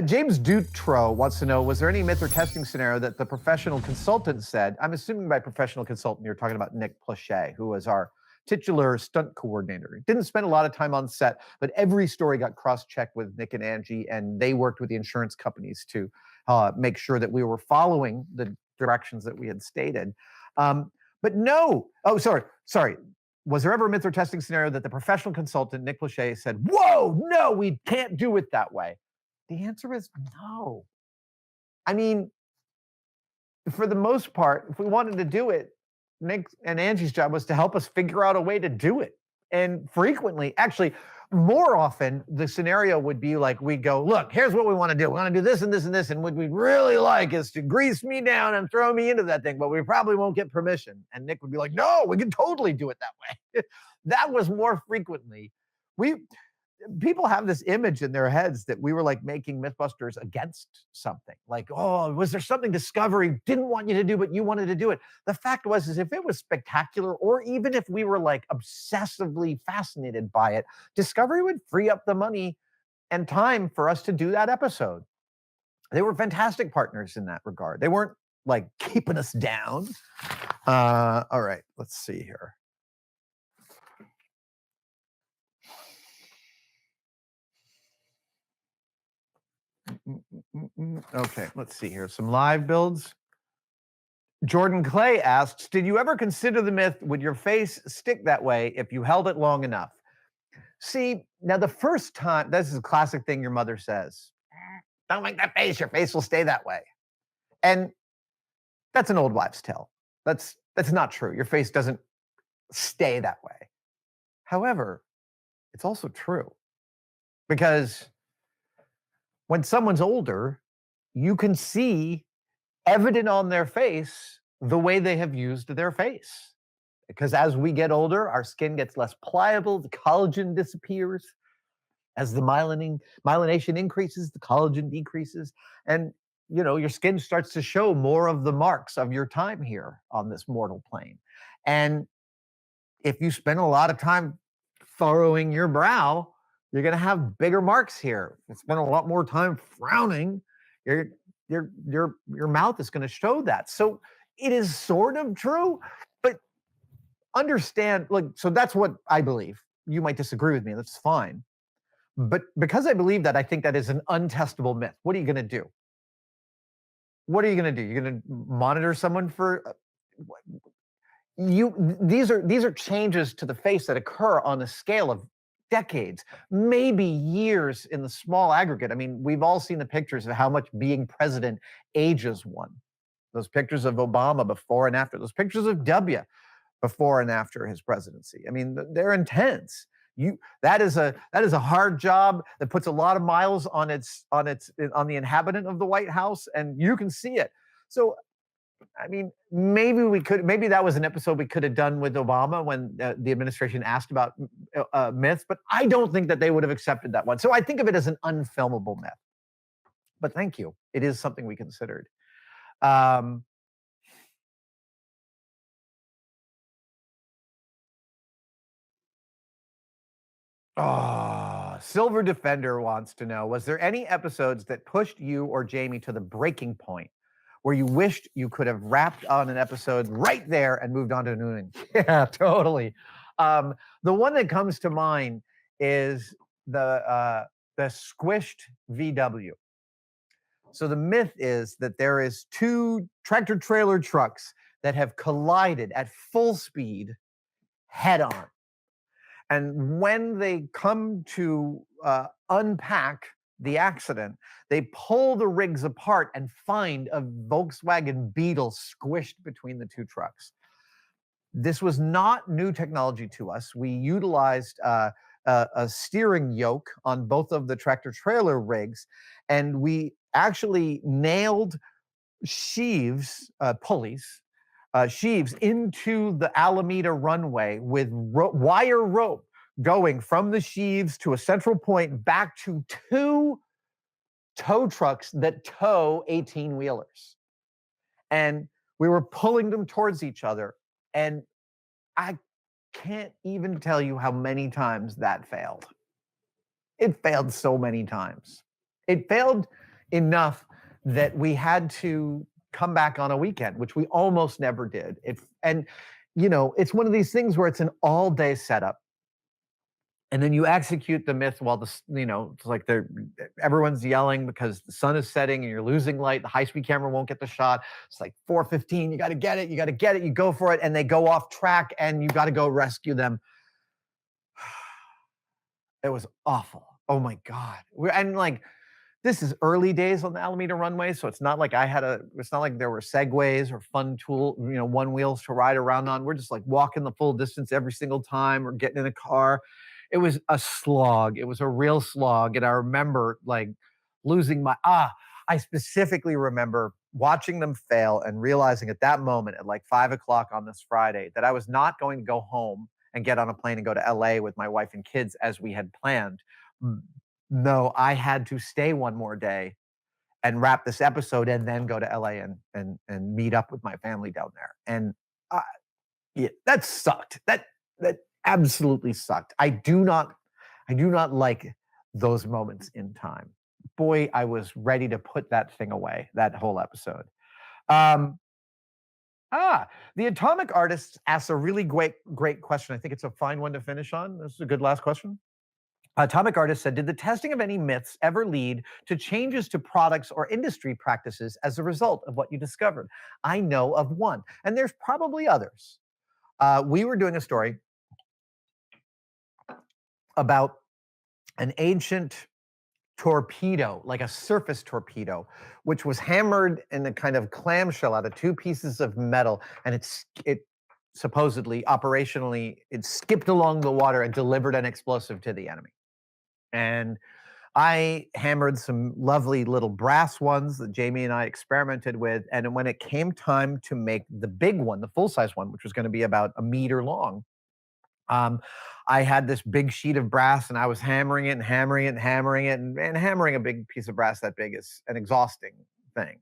James Dutrow wants to know, was there any myth or testing scenario that the professional consultant said? I'm assuming by professional consultant, you're talking about Nick Plauché, who was our titular stunt coordinator. He didn't spend a lot of time on set, but every story got cross-checked with Nick and Angie, and they worked with the insurance companies to make sure that we were following the directions that we had stated. But no, sorry. Was there ever a myth or testing scenario that the professional consultant, Nick Plauché, said, whoa, no, we can't do it that way? The answer is no. I mean, for the most part, if we wanted to do it, Nick and Angie's job was to help us figure out a way to do it. And frequently, actually, more often, the scenario would be like, we go, look, here's what we want to do. We want to do this and this and this. And what we'd really like is to grease me down and throw me into that thing, but we probably won't get permission. And Nick would be like, no, we can totally do it that way. That was more frequently. People have this image in their heads that we were like making MythBusters against something. Like, oh, was there something Discovery didn't want you to do, but you wanted to do it? The fact was, is if it was spectacular, or even if we were like obsessively fascinated by it, Discovery would free up the money and time for us to do that episode. They were fantastic partners in that regard. They weren't like keeping us down. All right, let's see here. Okay, let's see here. Some live builds. Jordan Clay asks, did you ever consider the myth, would your face stick that way if you held it long enough? See, now the first time, this is a classic thing your mother says, don't make that face, your face will stay that way. And that's an old wives' tale. That's not true. Your face doesn't stay that way. However, it's also true because when someone's older, you can see evident on their face the way they have used their face. Because as we get older, our skin gets less pliable, the collagen disappears. As the myelination increases, the collagen decreases. And your skin starts to show more of the marks of your time here on this mortal plane. And if you spend a lot of time furrowing your brow, you're going to have bigger marks here. If you spend a lot more time frowning, your mouth is going to show that. So it is sort of true, but understand, so that's what I believe. You might disagree with me, that's fine. But because I believe that, I think that is an untestable myth. What are you going to do? What are you going to do? You're going to monitor someone for these are changes to the face that occur on a scale of decades, maybe years in the small aggregate. I mean, we've all seen the pictures of how much being president ages one. Those pictures of Obama before and after, those pictures of W before and after his presidency. I mean, they're intense. That is a hard job that puts a lot of miles on the inhabitant of the White House, and you can see it. So, I mean, maybe that was an episode we could have done with Obama when the administration asked about myths, but I don't think that they would have accepted that one. So I think of it as an unfilmable myth. But thank you. It is something we considered. Silver Defender wants to know, was there any episodes that pushed you or Jamie to the breaking point where you wished you could have wrapped on an episode right there and moved on to a new one? Yeah, totally. The one that comes to mind is the squished VW. So the myth is that there is two tractor trailer trucks that have collided at full speed head on. And when they come to unpack the accident, they pull the rigs apart and find a Volkswagen Beetle squished between the two trucks. This was not new technology to us. We utilized a steering yoke on both of the tractor trailer rigs, and we actually nailed sheaves, pulleys, sheaves into the Alameda runway with wire rope going from the sheaves to a central point back to two tow trucks that tow 18-wheelers. And we were pulling them towards each other. And I can't even tell you how many times that failed. It failed so many times. It failed enough that we had to come back on a weekend, which we almost never did. And it's one of these things where it's an all-day setup. And then you execute the myth while it's like everyone's yelling because the sun is setting and you're losing light. The high-speed camera won't get the shot. It's like 4:15. You got to get it. You got to get it. You go for it, and they go off track, and you got to go rescue them. It was awful. Oh my God. This is early days on the Alameda runway, so it's not like it's not like there were segways or fun one wheels to ride around on. We're just like walking the full distance every single time or getting in a car. It was a slog. It was a real slog. And I remember losing I specifically remember watching them fail and realizing at that moment at like 5:00 on this Friday that I was not going to go home and get on a plane and go to LA with my wife and kids as we had planned. No, I had to stay one more day and wrap this episode and then go to LA and meet up with my family down there. And yeah, that sucked. That absolutely sucked. I do not like those moments in time. Boy, I was ready to put that thing away, that whole episode. The Atomic Artist asks a really great question. I think it's a fine one to finish on. This is a good last question. Atomic Artist said, did the testing of any myths ever lead to changes to products or industry practices as a result of what you discovered? I know of one, and there's probably others. We were doing a story about an ancient torpedo, like a surface torpedo, which was hammered in a kind of clamshell out of two pieces of metal, and it supposedly, operationally, it skipped along the water and delivered an explosive to the enemy. And I hammered some lovely little brass ones that Jamie and I experimented with. And when it came time to make the big one, the full-size one, which was going to be about a meter long, I had this big sheet of brass and I was hammering it and hammering it and hammering it. And hammering a big piece of brass that big is an exhausting thing.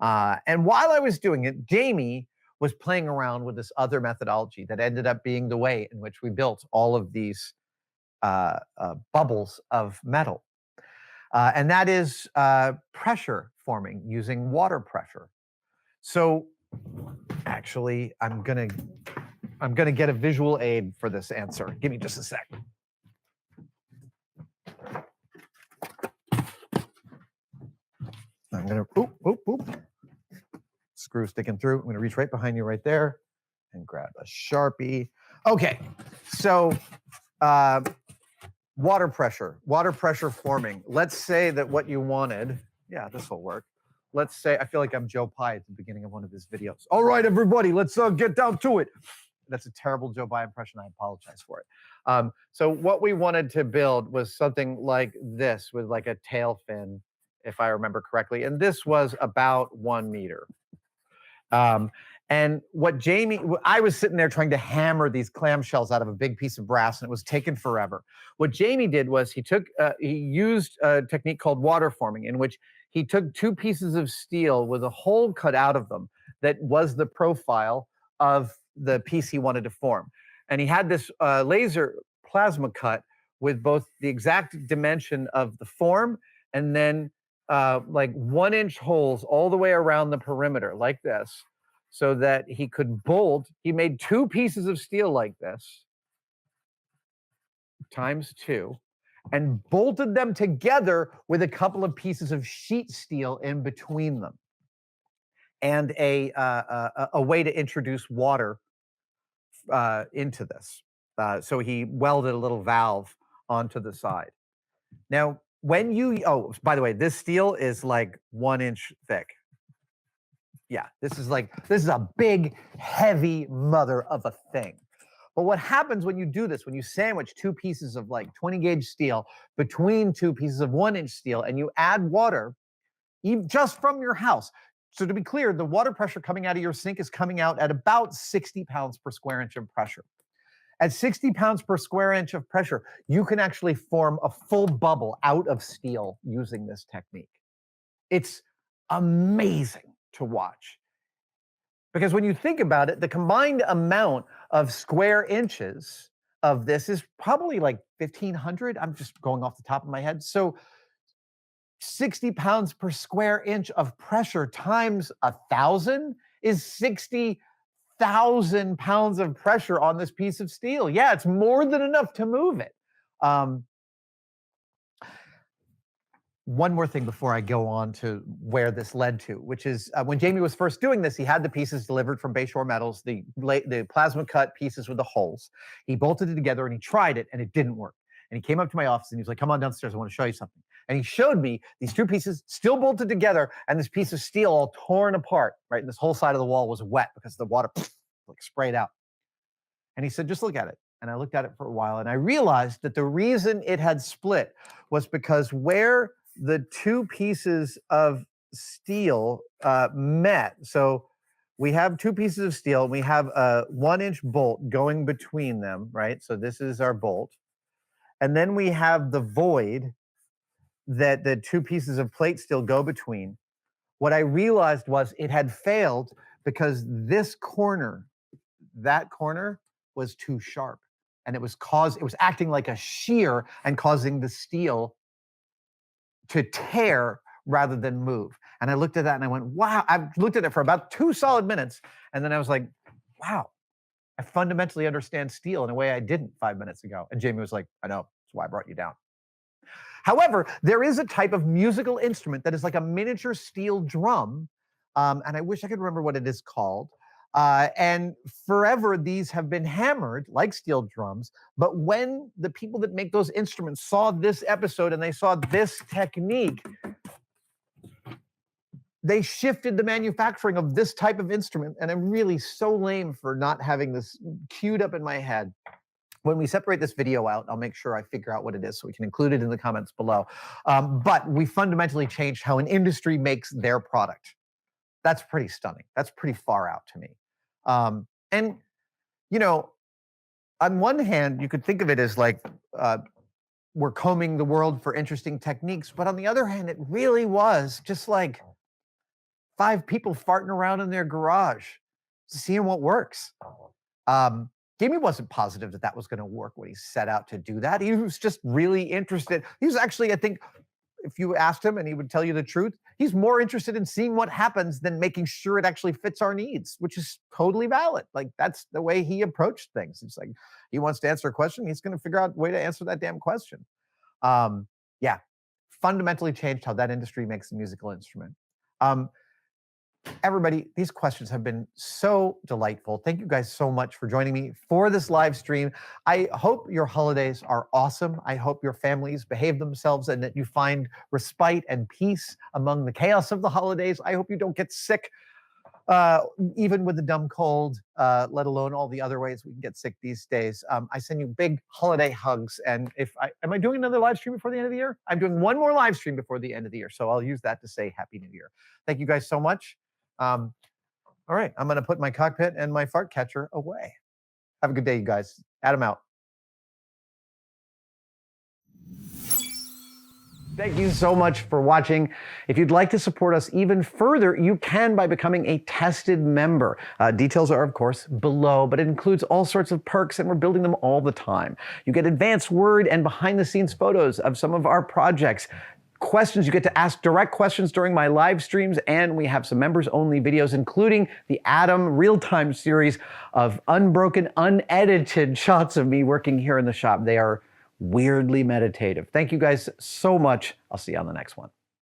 And while I was doing it, Jamie was playing around with this other methodology that ended up being the way in which we built all of these bubbles of metal. And that is pressure forming using water pressure. So actually, I'm gonna get a visual aid for this answer. Give me just a sec. I'm gonna screw sticking through. I'm gonna reach right behind you right there and grab a Sharpie. Okay, so water pressure forming. Let's say that what you wanted, yeah, this will work. Let's say, I feel like I'm Joe Pye at the beginning of one of his videos. All right, everybody, let's get down to it. That's a terrible Joe Pye impression. I apologize for it. So what we wanted to build was something like this with like a tail fin, if I remember correctly. And this was about 1 meter. And I was sitting there trying to hammer these clamshells out of a big piece of brass, and it was taking forever. What Jamie did was he used a technique called water forming, in which he took two pieces of steel with a hole cut out of them that was the profile of the piece he wanted to form. And he had this laser plasma cut with both the exact dimension of the form and then like 1-inch holes all the way around the perimeter like this, so that he could bolt. He made two pieces of steel like this, times 2, and bolted them together with a couple of pieces of sheet steel in between them, and a way to introduce water into this. So he welded a little valve onto the side. Now, by the way, this steel is like 1 inch thick. Yeah, this is a big, heavy mother of a thing. But what happens when you do this, when you sandwich two pieces of like 20 gauge steel between two pieces of 1-inch steel and you add water, just from your house. So to be clear, the water pressure coming out of your sink is coming out at about 60 pounds per square inch of pressure. At 60 pounds per square inch of pressure, you can actually form a full bubble out of steel using this technique. It's amazing to watch. Because when you think about it, the combined amount of square inches of this is probably like 1,500. I'm just going off the top of my head. So 60 pounds per square inch of pressure times 1,000 is 60,000 pounds of pressure on this piece of steel. Yeah, it's more than enough to move it. One more thing before I go on to where this led to, which is when Jamie was first doing this, he had the pieces delivered from Bayshore Metals, the plasma cut pieces with the holes. He bolted it together and he tried it and it didn't work. And he came up to my office and he was like, come on downstairs, I want to show you something. And he showed me these two pieces still bolted together and this piece of steel all torn apart, right? And this whole side of the wall was wet because the water like sprayed out. And he said, just look at it. And I looked at it for a while and I realized that the reason it had split was because where the two pieces of steel met. So we have two pieces of steel. We have a 1-inch bolt going between them, right? So this is our bolt. And then we have the void that the two pieces of plate steel go between. What I realized was it had failed because this corner, that corner was too sharp. And it was acting like a shear and causing the steel to tear rather than move. And I looked at that and I went, wow. I looked at it for about 2 solid minutes. And then I was like, wow, I fundamentally understand steel in a way I didn't 5 minutes ago. And Jamie was like, I know, that's why I brought you down. However, there is a type of musical instrument that is like a miniature steel drum. And I wish I could remember what it is called. And forever, these have been hammered like steel drums. But when the people that make those instruments saw this episode and they saw this technique, they shifted the manufacturing of this type of instrument. And I'm really so lame for not having this queued up in my head. When we separate this video out, I'll make sure I figure out what it is so we can include it in the comments below. But we fundamentally changed how an industry makes their product. That's pretty stunning. That's pretty far out to me. And, you know, on one hand, you could think of it as like we're combing the world for interesting techniques. But on the other hand, it really was just like 5 people farting around in their garage, seeing what works. Jamie wasn't positive that that was going to work when he set out to do that. He was just really interested. He was actually, I think, if you asked him and he would tell you the truth, he's more interested in seeing what happens than making sure it actually fits our needs, which is totally valid. Like, that's the way he approached things. It's like, he wants to answer a question, he's going to figure out a way to answer that damn question. Yeah, fundamentally changed how that industry makes a musical instrument. Everybody, these questions have been so delightful. Thank you guys so much for joining me for this live stream. I hope your holidays are awesome. I hope your families behave themselves and that you find respite and peace among the chaos of the holidays. I hope you don't get sick, even with the dumb cold, let alone all the other ways we can get sick these days. I send you big holiday hugs. And am I doing another live stream before the end of the year? I'm doing one more live stream before the end of the year. So I'll use that to say Happy New Year. Thank you guys so much. All right, I'm going to put my cockpit and my fart catcher away. Have a good day, you guys. Adam out. Thank you so much for watching. If you'd like to support us even further, you can by becoming a tested member. Details are, of course, below, but it includes all sorts of perks, and we're building them all the time. You get advanced word and behind-the-scenes photos of some of our projects. Questions, you get to ask direct questions during my live streams, and we have some members-only videos, including the Adam real-time series of unbroken, unedited shots of me working here in the shop. They are weirdly meditative. Thank you guys so much. I'll see you on the next one.